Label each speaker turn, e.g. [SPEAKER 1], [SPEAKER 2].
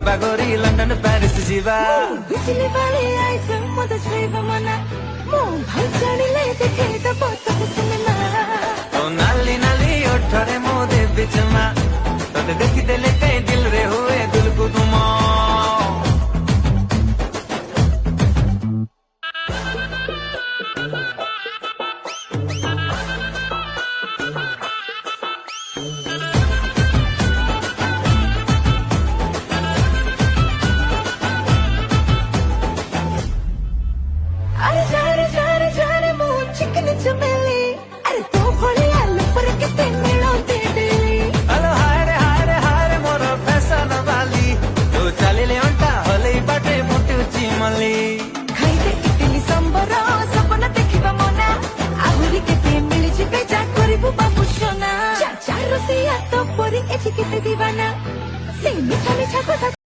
[SPEAKER 1] বাগরি London Paris ଯିବା
[SPEAKER 2] ବିଜଲି ବାଳି item ମତେ ଛୁଇଁବ ମନା ମୁଁ ଭଲ ଜାଣିଲେ ଦେଖେଇ ଦବ ତୋତେ ସିନେମା
[SPEAKER 1] ଓ ନାଲି ନାଲି ଓଠରେ ମୁଁ ଦେବି ଚୁମା ତତେ ଦେଖିଦେଲେ କାଇଁ ଦିଲରେ ହୁଏ ଦିଲକୁ ତୁମ
[SPEAKER 2] अरे जाने जाने जाने ମୁଁ ଚିକନ ଚମେଲି अरे ତୋ ଭଳିଆ ଲୋକରେ କେତେ ମିଳନ୍ତି ଡେଲି
[SPEAKER 1] ଆଲୋ ହାରେ ମୋର ଫ୍ୟାସନ ବାଲି ତୁ ଚାଲିଲେ ଅଣ୍ଟା ହଲେଇ ବାଟେ ଫୁଟୁଛି ମଲି
[SPEAKER 2] ଖାଇଦେ ଇଟିଲି ସମ୍ବର ସପନ ଦେଖିବା ମନା ଆହୁରି କେତେ ମିଳିଯିବେ ଯା କରିବୁ ବାବୁ সোনা ଚାର ରୋଷେଇଆ ତୋ ପରି ଏଠି କେତେ ଦିବାନା ସେ ମିଠା ମିଠା କଥା